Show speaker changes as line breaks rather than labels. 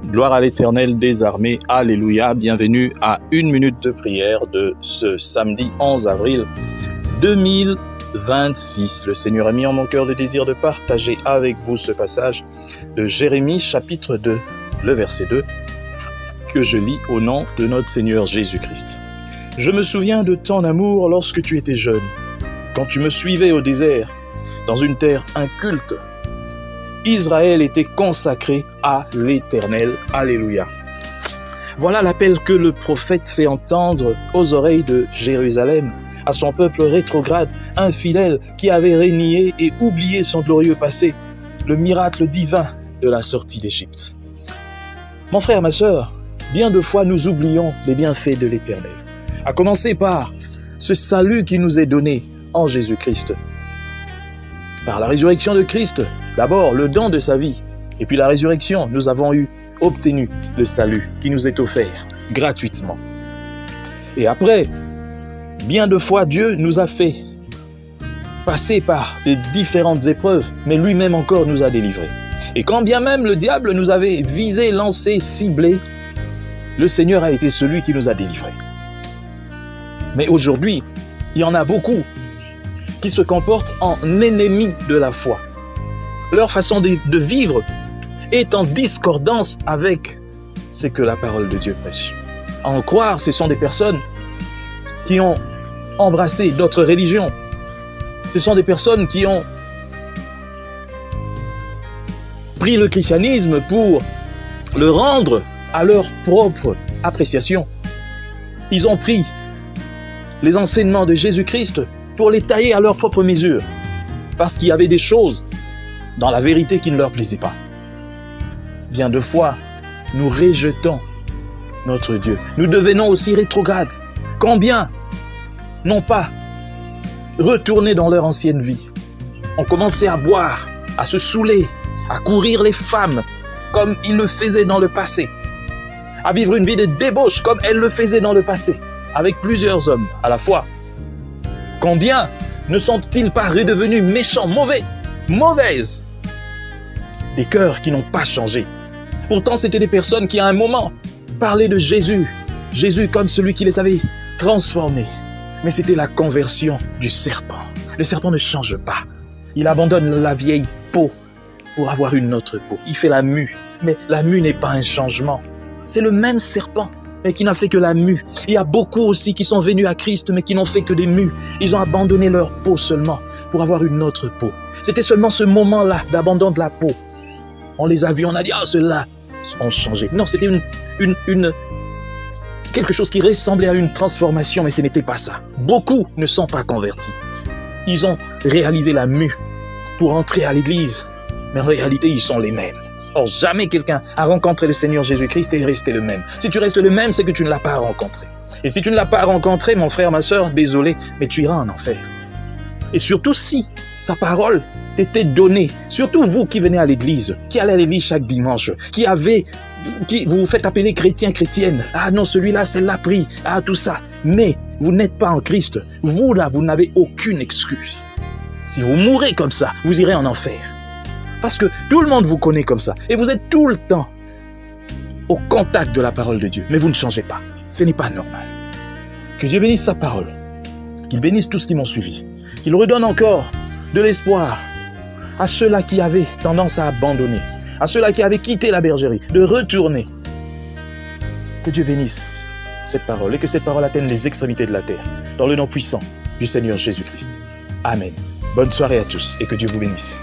Gloire à l'Éternel des armées, alléluia, bienvenue à 1 minute de prière de ce samedi 11 avril 2026. Le Seigneur a mis en mon cœur le désir de partager avec vous ce passage de Jérémie chapitre 2, le verset 2, que je lis au nom de notre Seigneur Jésus-Christ. Je me souviens de ton amour lorsque tu étais jeune, quand tu me suivais au désert, dans une terre inculte. Israël était consacré à l'Éternel. Alléluia. Voilà l'appel que le prophète fait entendre aux oreilles de Jérusalem, à son peuple rétrograde, infidèle, qui avait renié et oublié son glorieux passé, le miracle divin de la sortie d'Égypte. Mon frère, ma sœur, bien de fois nous oublions les bienfaits de l'Éternel, à commencer par ce salut qui nous est donné en Jésus-Christ. Par la résurrection de Christ, d'abord le don de sa vie, et puis la résurrection, nous avons obtenu le salut qui nous est offert gratuitement. Et après, bien de fois Dieu nous a fait passer par de différentes épreuves, mais lui-même encore nous a délivrés. Et quand bien même le diable nous avait visé, lancé, ciblé, le Seigneur a été celui qui nous a délivrés. Mais aujourd'hui, il y en a beaucoup qui se comportent en ennemis de la foi. Leur façon de vivre est en discordance avec ce que la parole de Dieu prêche. À en croire, ce sont des personnes qui ont embrassé d'autres religions. Ce sont des personnes qui ont pris le christianisme pour le rendre à leur propre appréciation. Ils ont pris les enseignements de Jésus-Christ pour les tailler à leur propre mesure, parce qu'il y avait des choses dans la vérité qui ne leur plaisaient pas. Bien de fois, nous rejetons notre Dieu. Nous devenons aussi rétrogrades. Combien n'ont pas retourné dans leur ancienne vie, ont commencé à boire, à se saouler, à courir les femmes comme ils le faisaient dans le passé, à vivre une vie de débauche comme elles le faisaient dans le passé, avec plusieurs hommes à la fois. Combien ne sont-ils pas redevenus méchants, mauvaises? Des cœurs qui n'ont pas changé. Pourtant, c'était des personnes qui, à un moment, parlaient de Jésus. Jésus comme celui qui les avait transformés. Mais c'était la conversion du serpent. Le serpent ne change pas. Il abandonne la vieille peau pour avoir une autre peau. Il fait la mue. Mais la mue n'est pas un changement. C'est le même serpent, mais qui n'a fait que la mue. Il y a beaucoup aussi qui sont venus à Christ, mais qui n'ont fait que des mues. Ils ont abandonné leur peau seulement pour avoir une autre peau. C'était seulement ce moment-là d'abandon de la peau. On les a vus, on a dit « Ah, ceux-là ont changé ». Non, c'était quelque chose qui ressemblait à une transformation, mais ce n'était pas ça. Beaucoup ne sont pas convertis. Ils ont réalisé la mue pour entrer à l'église, mais en réalité, ils sont les mêmes. Or, jamais quelqu'un a rencontré le Seigneur Jésus-Christ et est resté le même. Si tu restes le même, c'est que tu ne l'as pas rencontré. Et si tu ne l'as pas rencontré, mon frère, ma sœur, désolé, mais tu iras en enfer. Et surtout si sa parole t'était donnée, surtout vous qui venez à l'église, qui allez à l'église chaque dimanche, qui vous vous faites appeler chrétien, chrétienne. Ah non, celui-là, celle-là prie. Ah, tout ça. Mais vous n'êtes pas en Christ. Vous, là, vous n'avez aucune excuse. Si vous mourrez comme ça, vous irez en enfer. Parce que tout le monde vous connaît comme ça. Et vous êtes tout le temps au contact de la parole de Dieu. Mais vous ne changez pas. Ce n'est pas normal. Que Dieu bénisse sa parole. Qu'il bénisse tous ceux qui m'ont suivi. Qu'il redonne encore de l'espoir à ceux-là qui avaient tendance à abandonner. À ceux-là qui avaient quitté la bergerie. De retourner. Que Dieu bénisse cette parole. Et que cette parole atteigne les extrémités de la terre. Dans le nom puissant du Seigneur Jésus-Christ. Amen. Bonne soirée à tous et que Dieu vous bénisse.